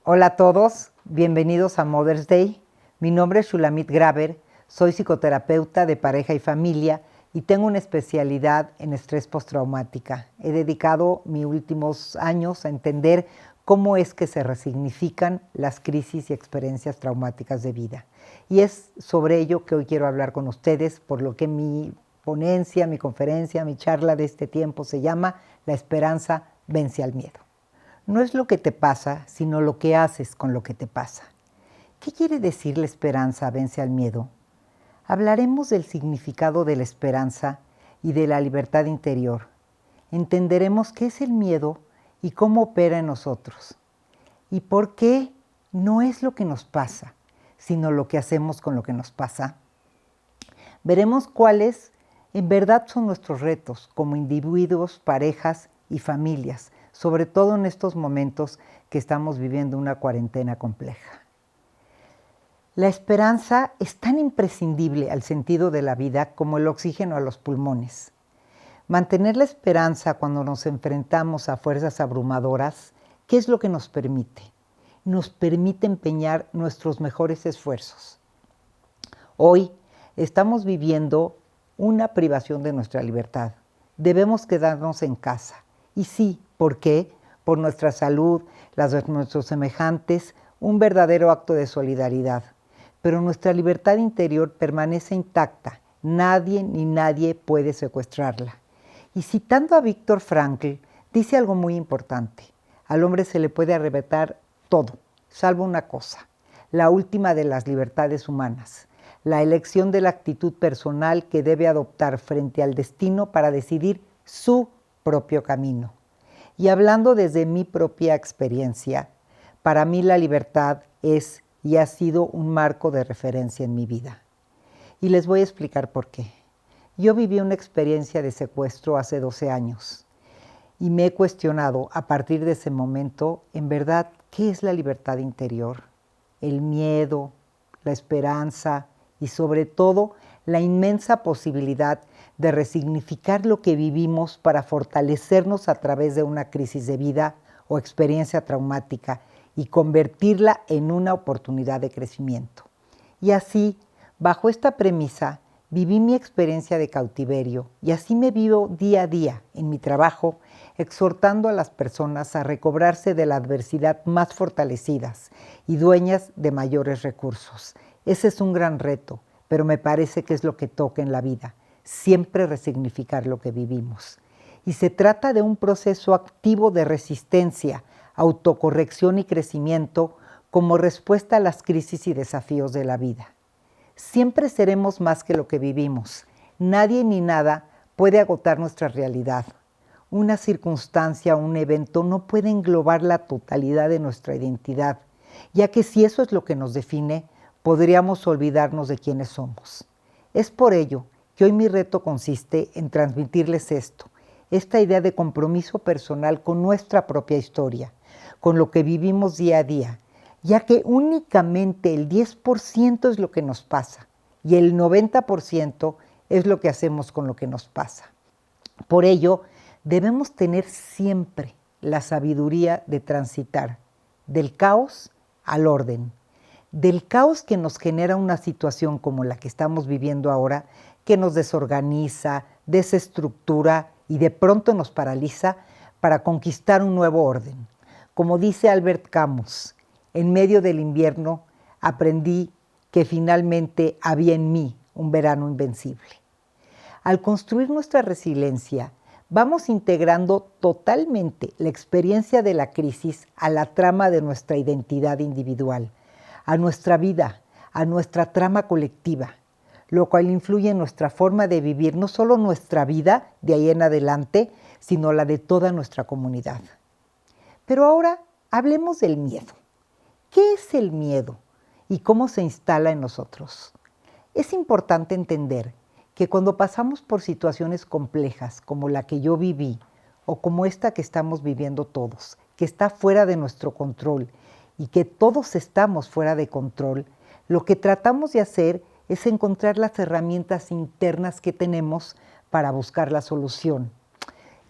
Hola a todos, bienvenidos a Mother's Day. Mi nombre es Shulamit Graber, soy psicoterapeuta de pareja y familia y tengo una especialidad en estrés postraumática. He dedicado mis últimos años a entender cómo es que se resignifican las crisis y experiencias traumáticas de vida. Y es sobre ello que hoy quiero hablar con ustedes, por lo que mi ponencia, mi conferencia, mi charla de este tiempo se llama La esperanza vence al miedo. No es lo que te pasa, sino lo que haces con lo que te pasa. ¿Qué quiere decir la esperanza vence al miedo? Hablaremos del significado de la esperanza y de la libertad interior. Entenderemos qué es el miedo y cómo opera en nosotros. Y por qué no es lo que nos pasa, sino lo que hacemos con lo que nos pasa. Veremos cuáles en verdad son nuestros retos como individuos, parejas y familias, sobre todo en estos momentos que estamos viviendo una cuarentena compleja. La esperanza es tan imprescindible al sentido de la vida como el oxígeno a los pulmones. Mantener la esperanza cuando nos enfrentamos a fuerzas abrumadoras, ¿qué es lo que nos permite? Nos permite empeñar nuestros mejores esfuerzos. Hoy estamos viviendo una privación de nuestra libertad. Debemos quedarnos en casa. Y sí, ¿por qué? Por nuestra salud, las de nuestros semejantes, un verdadero acto de solidaridad. Pero nuestra libertad interior permanece intacta. Nadie ni nadie puede secuestrarla. Y citando a Viktor Frankl, dice algo muy importante. Al hombre se le puede arrebatar todo, salvo una cosa, la última de las libertades humanas, la elección de la actitud personal que debe adoptar frente al destino para decidir su propio camino. Y hablando desde mi propia experiencia, para mí la libertad es y ha sido un marco de referencia en mi vida. Y les voy a explicar por qué. Yo viví una experiencia de secuestro hace 12 años y me he cuestionado a partir de ese momento, en verdad, ¿qué es la libertad interior? El miedo, la esperanza y sobre todo la inmensa posibilidad de resignificar lo que vivimos para fortalecernos a través de una crisis de vida o experiencia traumática y convertirla en una oportunidad de crecimiento. Y así, bajo esta premisa, viví mi experiencia de cautiverio y así me vivo día a día en mi trabajo, exhortando a las personas a recobrarse de la adversidad más fortalecidas y dueñas de mayores recursos. Ese es un gran reto, pero me parece que es lo que toca en la vida, siempre resignificar lo que vivimos. Y se trata de un proceso activo de resistencia, autocorrección y crecimiento como respuesta a las crisis y desafíos de la vida. Siempre seremos más que lo que vivimos. Nadie ni nada puede agotar nuestra realidad. Una circunstancia o un evento no puede englobar la totalidad de nuestra identidad, ya que si eso es lo que nos define, podríamos olvidarnos de quiénes somos. Es por ello que hoy mi reto consiste en transmitirles esta idea de compromiso personal con nuestra propia historia, con lo que vivimos día a día, ya que únicamente el 10% es lo que nos pasa y el 90% es lo que hacemos con lo que nos pasa. Por ello, debemos tener siempre la sabiduría de transitar del caos al orden, del caos que nos genera una situación como la que estamos viviendo ahora, que nos desorganiza, desestructura y de pronto nos paraliza para conquistar un nuevo orden. Como dice Albert Camus, en medio del invierno aprendí que finalmente había en mí un verano invencible. Al construir nuestra resiliencia, vamos integrando totalmente la experiencia de la crisis a la trama de nuestra identidad individual, a nuestra vida, a nuestra trama colectiva, lo cual influye en nuestra forma de vivir no solo nuestra vida de ahí en adelante, sino la de toda nuestra comunidad. Pero ahora hablemos del miedo. ¿Qué es el miedo y cómo se instala en nosotros? Es importante entender que cuando pasamos por situaciones complejas como la que yo viví o como esta que estamos viviendo todos, que está fuera de nuestro control y que todos estamos fuera de control, lo que tratamos de hacer es encontrar las herramientas internas que tenemos para buscar la solución.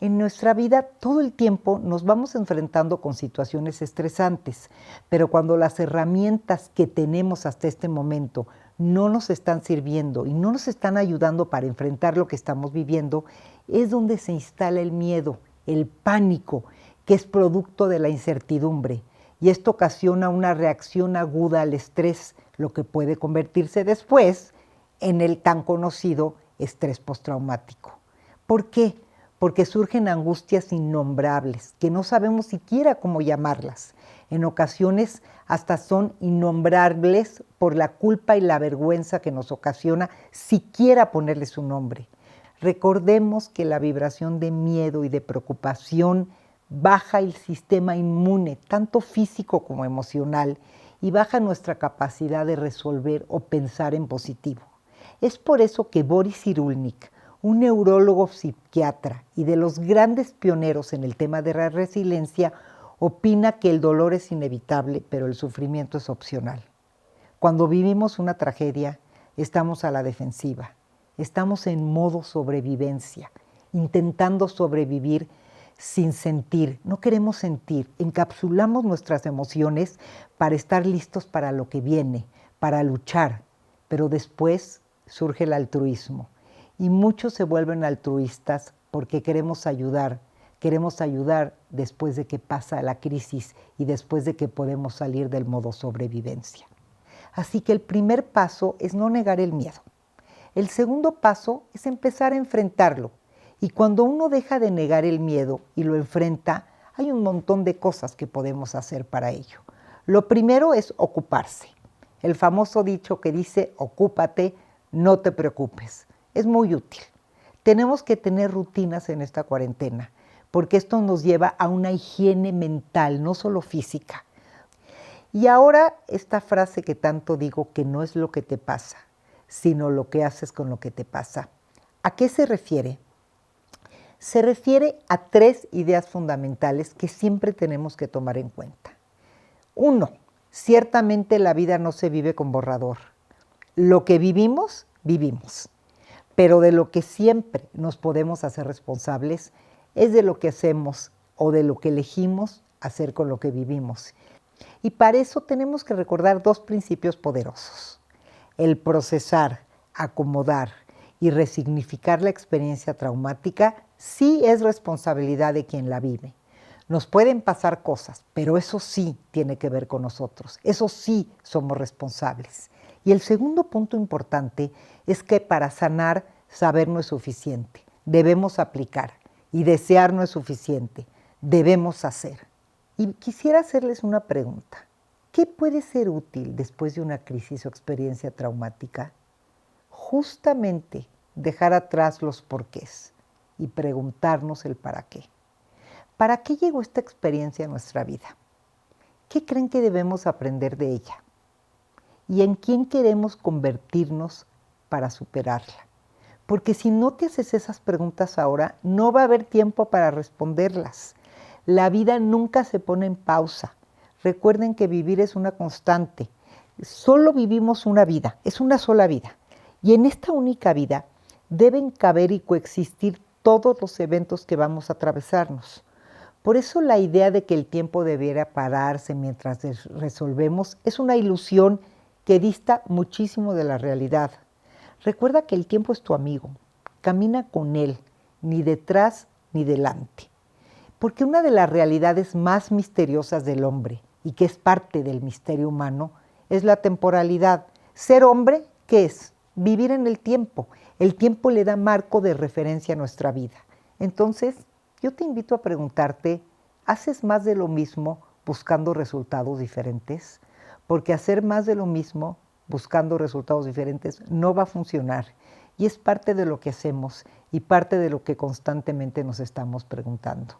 En nuestra vida todo el tiempo nos vamos enfrentando con situaciones estresantes, pero cuando las herramientas que tenemos hasta este momento no nos están sirviendo y no nos están ayudando para enfrentar lo que estamos viviendo, es donde se instala el miedo, el pánico, que es producto de la incertidumbre. Y esto ocasiona una reacción aguda al estrés, lo que puede convertirse después en el tan conocido estrés postraumático. ¿Por qué? Porque surgen angustias innombrables, que no sabemos siquiera cómo llamarlas. En ocasiones hasta son innombrables por la culpa y la vergüenza que nos ocasiona siquiera ponerle su nombre. Recordemos que la vibración de miedo y de preocupación baja el sistema inmune, tanto físico como emocional, y baja nuestra capacidad de resolver o pensar en positivo. Es por eso que Boris Cyrulnik, un neurólogo psiquiatra y de los grandes pioneros en el tema de la resiliencia, opina que el dolor es inevitable, pero el sufrimiento es opcional. Cuando vivimos una tragedia, estamos a la defensiva, estamos en modo sobrevivencia, intentando sobrevivir sin sentir, no queremos sentir, encapsulamos nuestras emociones para estar listos para lo que viene, para luchar, pero después surge el altruismo. Y muchos se vuelven altruistas porque queremos ayudar después de que pasa la crisis y después de que podemos salir del modo sobrevivencia. Así que el primer paso es no negar el miedo. El segundo paso es empezar a enfrentarlo. Y cuando uno deja de negar el miedo y lo enfrenta, hay un montón de cosas que podemos hacer para ello. Lo primero es ocuparse. El famoso dicho que dice, ocúpate, no te preocupes. Es muy útil. Tenemos que tener rutinas en esta cuarentena, porque esto nos lleva a una higiene mental, no solo física. Y ahora esta frase que tanto digo, que no es lo que te pasa, sino lo que haces con lo que te pasa. ¿A qué se refiere? Se refiere a 3 ideas fundamentales que siempre tenemos que tomar en cuenta. 1, ciertamente la vida no se vive con borrador. Lo que vivimos, vivimos. Pero de lo que siempre nos podemos hacer responsables es de lo que hacemos o de lo que elegimos hacer con lo que vivimos. Y para eso tenemos que recordar 2 principios poderosos. El procesar, acomodar y resignificar la experiencia traumática sí es responsabilidad de quien la vive. Nos pueden pasar cosas, pero eso sí tiene que ver con nosotros. Eso sí somos responsables. Y el segundo punto importante es que para sanar, saber no es suficiente. Debemos aplicar. Y desear no es suficiente. Debemos hacer. Y quisiera hacerles una pregunta. ¿Qué puede ser útil después de una crisis o experiencia traumática? Justamente dejar atrás los porqués y preguntarnos el para qué. ¿Para qué llegó esta experiencia a nuestra vida? ¿Qué creen que debemos aprender de ella? ¿Y en quién queremos convertirnos para superarla? Porque si no te haces esas preguntas ahora, no va a haber tiempo para responderlas. La vida nunca se pone en pausa. Recuerden que vivir es una constante. Solo vivimos una vida, es una sola vida. Y en esta única vida deben caber y coexistir todos los eventos que vamos a atravesarnos. Por eso la idea de que el tiempo debiera pararse mientras resolvemos es una ilusión que dista muchísimo de la realidad. Recuerda que el tiempo es tu amigo, camina con él, ni detrás ni delante. Porque una de las realidades más misteriosas del hombre, y que es parte del misterio humano, es la temporalidad. Ser hombre, ¿qué es? Vivir en el tiempo. El tiempo le da marco de referencia a nuestra vida. Entonces, yo te invito a preguntarte, ¿haces más de lo mismo buscando resultados diferentes? Porque hacer más de lo mismo buscando resultados diferentes no va a funcionar. Y es parte de lo que hacemos y parte de lo que constantemente nos estamos preguntando.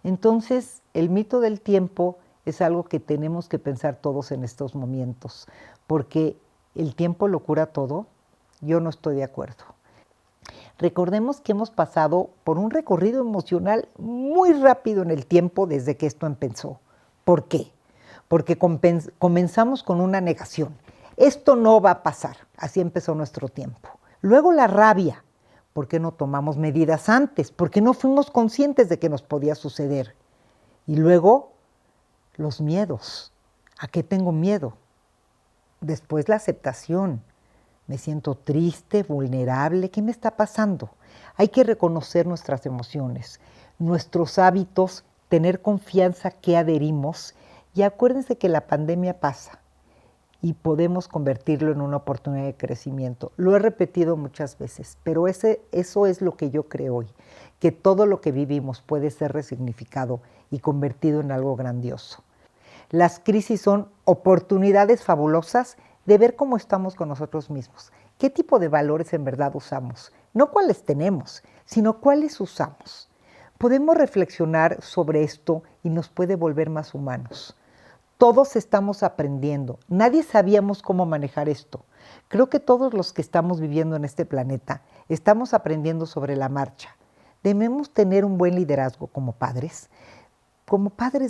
Entonces, el mito del tiempo es algo que tenemos que pensar todos en estos momentos, porque el tiempo lo cura todo. Yo no estoy de acuerdo. Recordemos que hemos pasado por un recorrido emocional muy rápido en el tiempo desde que esto empezó. ¿Por qué? Porque comenzamos con una negación. Esto no va a pasar. Así empezó nuestro tiempo. Luego la rabia, ¿Por qué no tomamos medidas antes? ¿Por qué no fuimos conscientes de que nos podía suceder? Y luego, los miedos. ¿A qué tengo miedo? Después la aceptación. Me siento triste, vulnerable. ¿Qué me está pasando? Hay que reconocer nuestras emociones, nuestros hábitos, tener confianza que adherimos. Y acuérdense que la pandemia pasa y podemos convertirlo en una oportunidad de crecimiento. Lo he repetido muchas veces, pero eso es lo que yo creo hoy, que todo lo que vivimos puede ser resignificado y convertido en algo grandioso. Las crisis son oportunidades fabulosas de ver cómo estamos con nosotros mismos, qué tipo de valores en verdad usamos, no cuáles tenemos, sino cuáles usamos. Podemos reflexionar sobre esto y nos puede volver más humanos. Todos estamos aprendiendo, nadie sabíamos cómo manejar esto. Creo que todos los que estamos viviendo en este planeta estamos aprendiendo sobre la marcha. Debemos tener un buen liderazgo como padres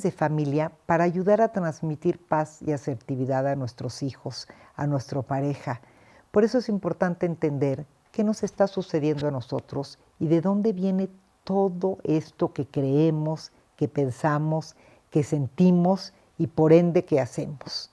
de familia, para ayudar a transmitir paz y asertividad a nuestros hijos, a nuestra pareja. Por eso es importante entender qué nos está sucediendo a nosotros y de dónde viene todo esto que creemos, que pensamos, que sentimos y por ende que hacemos.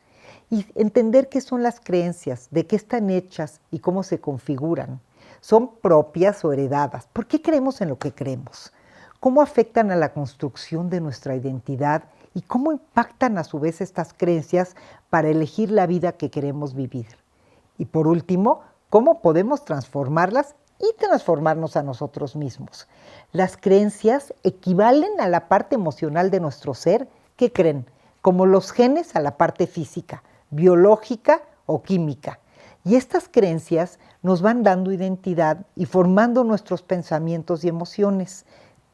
Y entender qué son las creencias, de qué están hechas y cómo se configuran. ¿Son propias o heredadas? ¿Por qué creemos en lo que creemos? ¿Cómo afectan a la construcción de nuestra identidad y cómo impactan a su vez estas creencias para elegir la vida que queremos vivir? Y por último, ¿cómo podemos transformarlas y transformarnos a nosotros mismos? Las creencias equivalen a la parte emocional de nuestro ser. ¿Qué creen? Como los genes a la parte física, biológica o química. Y estas creencias nos van dando identidad y formando nuestros pensamientos y emociones.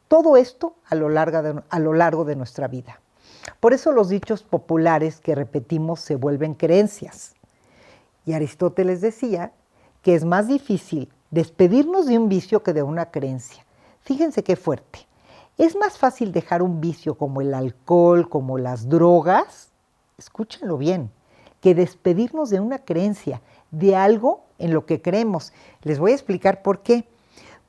Todo esto a lo largo de nuestra vida. Por eso los dichos populares que repetimos se vuelven creencias. Y Aristóteles decía que es más difícil despedirnos de un vicio que de una creencia. Fíjense qué fuerte. Es más fácil dejar un vicio como el alcohol, como las drogas, escúchenlo bien, que despedirnos de una creencia, de algo en lo que creemos. Les voy a explicar por qué.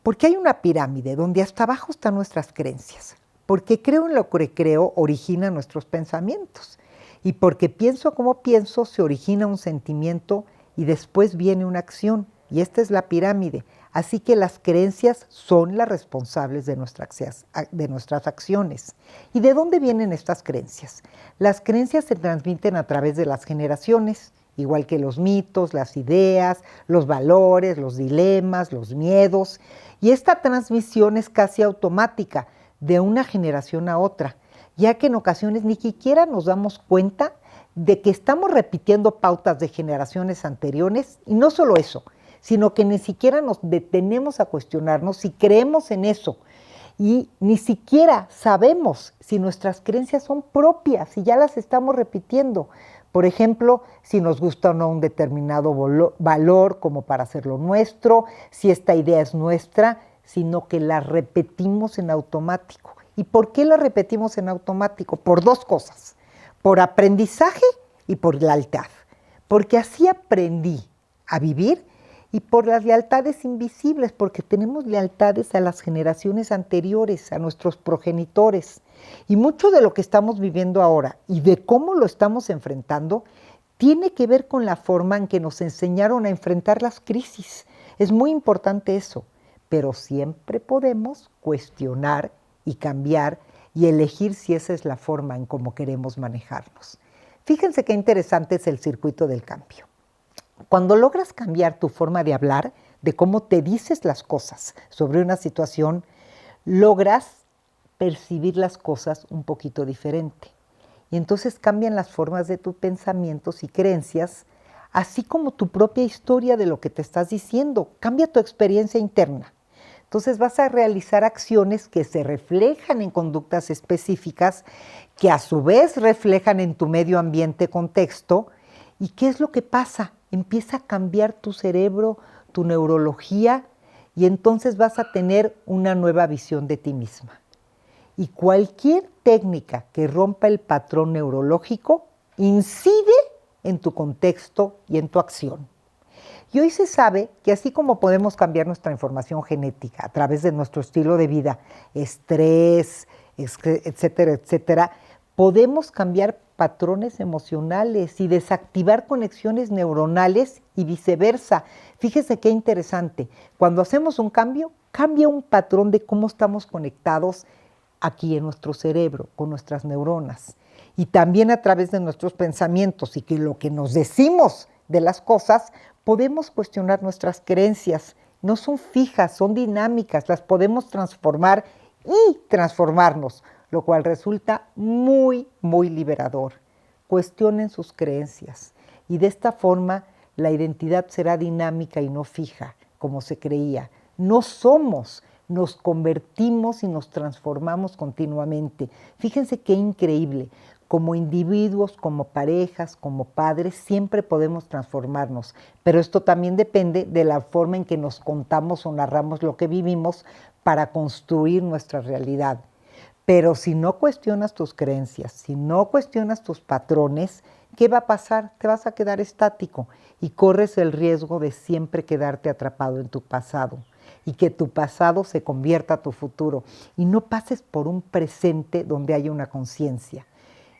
Porque hay una pirámide donde hasta abajo están nuestras creencias. Porque creo en lo que creo origina nuestros pensamientos. Y porque pienso como pienso se origina un sentimiento y después viene una acción. Y esta es la pirámide. Así que las creencias son las responsables de nuestras acciones. ¿Y de dónde vienen estas creencias? Las creencias se transmiten a través de las generaciones, igual que los mitos, las ideas, los valores, los dilemas, los miedos. Y esta transmisión es casi automática, de una generación a otra, ya que en ocasiones ni siquiera nos damos cuenta de que estamos repitiendo pautas de generaciones anteriores, y no solo eso, sino que ni siquiera nos detenemos a cuestionarnos si creemos en eso, y ni siquiera sabemos si nuestras creencias son propias y ya las estamos repitiendo. Por ejemplo, si nos gusta o no un determinado valor como para hacerlo nuestro, si esta idea es nuestra, sino que la repetimos en automático. ¿Y por qué la repetimos en automático? Por dos cosas, por aprendizaje y por lealtad. Porque así aprendí a vivir, y por las lealtades invisibles, porque tenemos lealtades a las generaciones anteriores, a nuestros progenitores. Y mucho de lo que estamos viviendo ahora y de cómo lo estamos enfrentando tiene que ver con la forma en que nos enseñaron a enfrentar las crisis. Es muy importante eso, pero siempre podemos cuestionar y cambiar y elegir si esa es la forma en cómo queremos manejarnos. Fíjense qué interesante es el circuito del cambio. Cuando logras cambiar tu forma de hablar, de cómo te dices las cosas sobre una situación, logras percibir las cosas un poquito diferente. Y entonces cambian las formas de tus pensamientos y creencias, así como tu propia historia de lo que te estás diciendo. Cambia tu experiencia interna. Entonces vas a realizar acciones que se reflejan en conductas específicas, que a su vez reflejan en tu medio ambiente contexto. ¿Y qué es lo que pasa? Empieza a cambiar tu cerebro, tu neurología, y entonces vas a tener una nueva visión de ti misma. Y cualquier técnica que rompa el patrón neurológico incide en tu contexto y en tu acción. Y hoy se sabe que así como podemos cambiar nuestra información genética a través de nuestro estilo de vida, estrés, etcétera, etcétera, podemos cambiar patrones emocionales y desactivar conexiones neuronales y viceversa. Fíjese qué interesante. Cuando hacemos un cambio, cambia un patrón de cómo estamos conectados aquí en nuestro cerebro, con nuestras neuronas. Y también a través de nuestros pensamientos y que lo que nos decimos de las cosas, podemos cuestionar nuestras creencias. No son fijas, son dinámicas, las podemos transformar y transformarnos, lo cual resulta muy, muy liberador. Cuestionen sus creencias y de esta forma la identidad será dinámica y no fija, como se creía. No somos, nos convertimos y nos transformamos continuamente. Fíjense qué increíble. Como individuos, como parejas, como padres, siempre podemos transformarnos, pero esto también depende de la forma en que nos contamos o narramos lo que vivimos para construir nuestra realidad. Pero si no cuestionas tus creencias, si no cuestionas tus patrones, ¿qué va a pasar? Te vas a quedar estático y corres el riesgo de siempre quedarte atrapado en tu pasado y que tu pasado se convierta a tu futuro y no pases por un presente donde haya una conciencia.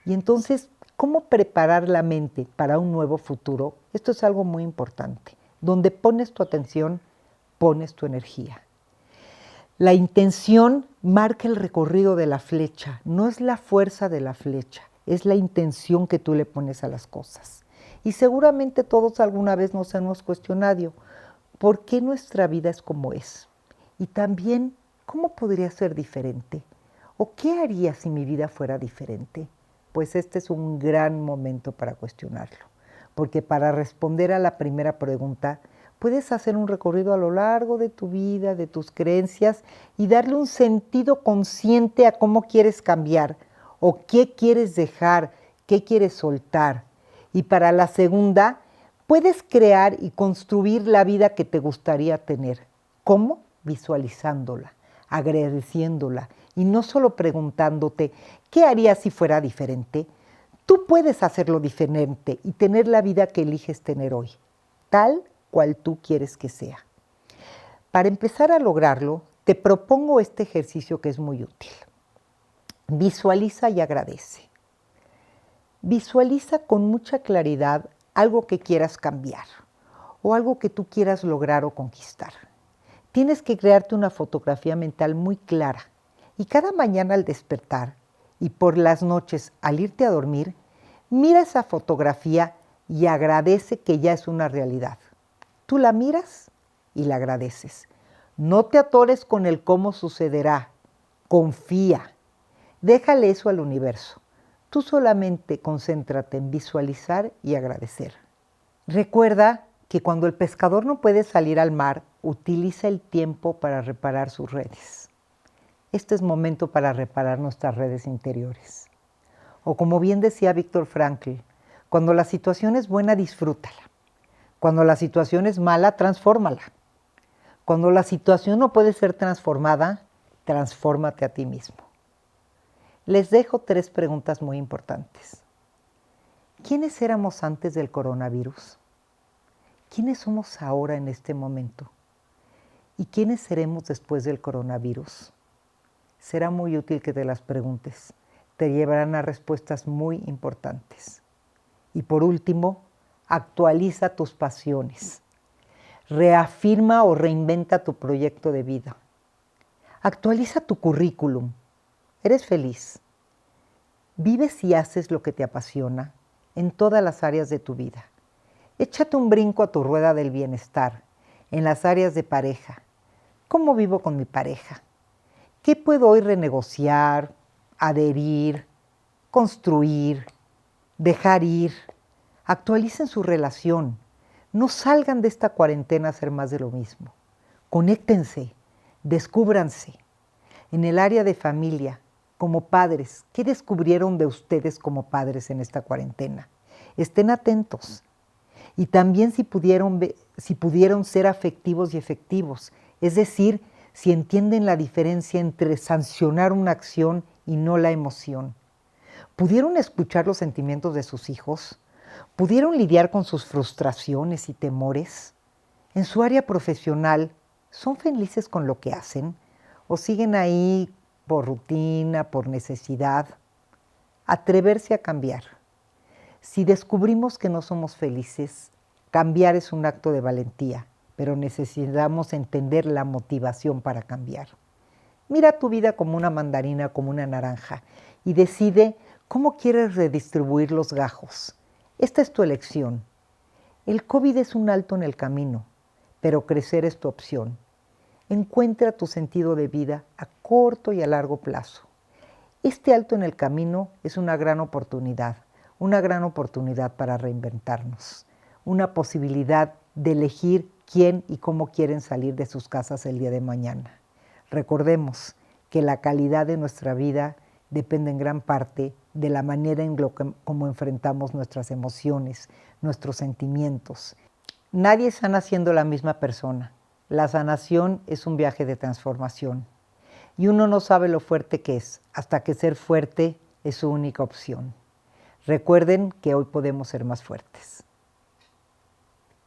Y entonces, ¿cómo preparar la mente para un nuevo futuro? Esto es algo muy importante. Donde pones tu atención, pones tu energía. La intención marca el recorrido de la flecha, no es la fuerza de la flecha, es la intención que tú le pones a las cosas. Y seguramente todos alguna vez nos hemos cuestionado, ¿por qué nuestra vida es como es? Y también, ¿cómo podría ser diferente? ¿O qué haría si mi vida fuera diferente? Pues este es un gran momento para cuestionarlo, porque para responder a la primera pregunta, puedes hacer un recorrido a lo largo de tu vida, de tus creencias, y darle un sentido consciente a cómo quieres cambiar, o qué quieres dejar, qué quieres soltar. Y para la segunda, puedes crear y construir la vida que te gustaría tener. ¿Cómo? Visualizándola, agradeciéndola, y no solo preguntándote, ¿qué harías si fuera diferente? Tú puedes hacerlo diferente y tener la vida que eliges tener hoy, tal cual tú quieres que sea. Para empezar a lograrlo, te propongo este ejercicio que es muy útil. Visualiza y agradece. Visualiza con mucha claridad algo que quieras cambiar o algo que tú quieras lograr o conquistar. Tienes que crearte una fotografía mental muy clara y cada mañana al despertar y por las noches al irte a dormir, mira esa fotografía y agradece que ya es una realidad. Tú la miras y la agradeces. No te atores con el cómo sucederá. Confía. Déjale eso al universo. Tú solamente concéntrate en visualizar y agradecer. Recuerda que cuando el pescador no puede salir al mar, utiliza el tiempo para reparar sus redes. Este es momento para reparar nuestras redes interiores. O como bien decía Viktor Frankl, cuando la situación es buena, disfrútala. Cuando la situación es mala, transfórmala. Cuando la situación no puede ser transformada, transfórmate a ti mismo. Les dejo 3 preguntas muy importantes. ¿Quiénes éramos antes del coronavirus? ¿Quiénes somos ahora en este momento? ¿Y quiénes seremos después del coronavirus? Será muy útil que te las preguntes. Te llevarán a respuestas muy importantes. Y por último, actualiza tus pasiones. Reafirma o reinventa tu proyecto de vida. Actualiza tu currículum. Eres feliz. Vives y haces lo que te apasiona en todas las áreas de tu vida. Échate un brinco a tu rueda del bienestar, en las áreas de pareja. ¿Cómo vivo con mi pareja? ¿Qué puedo hoy renegociar, adherir, construir, dejar ir? Actualicen su relación. No salgan de esta cuarentena a hacer más de lo mismo. Conéctense, descúbranse. En el área de familia, como padres, ¿qué descubrieron de ustedes como padres en esta cuarentena? Estén atentos. Y también si pudieron ser afectivos y efectivos, es decir, si entienden la diferencia entre sancionar una acción y no la emoción. ¿Pudieron escuchar los sentimientos de sus hijos? ¿Pudieron lidiar con sus frustraciones y temores? En su área profesional, ¿son felices con lo que hacen? ¿O siguen ahí por rutina, por necesidad? Atreverse a cambiar. Si descubrimos que no somos felices, cambiar es un acto de valentía, pero necesitamos entender la motivación para cambiar. Mira tu vida como una mandarina, como una naranja, y decide cómo quieres redistribuir los gajos. Esta es tu elección. El COVID es un alto en el camino, pero crecer es tu opción. Encuentra tu sentido de vida a corto y a largo plazo. Este alto en el camino es una gran oportunidad para reinventarnos, una posibilidad de elegir quién y cómo quieren salir de sus casas el día de mañana. Recordemos que la calidad de nuestra vida depende en gran parte de la manera en cómo enfrentamos nuestras emociones, nuestros sentimientos. Nadie sana siendo la misma persona. La sanación es un viaje de transformación. Y uno no sabe lo fuerte que es, hasta que ser fuerte es su única opción. Recuerden que hoy podemos ser más fuertes.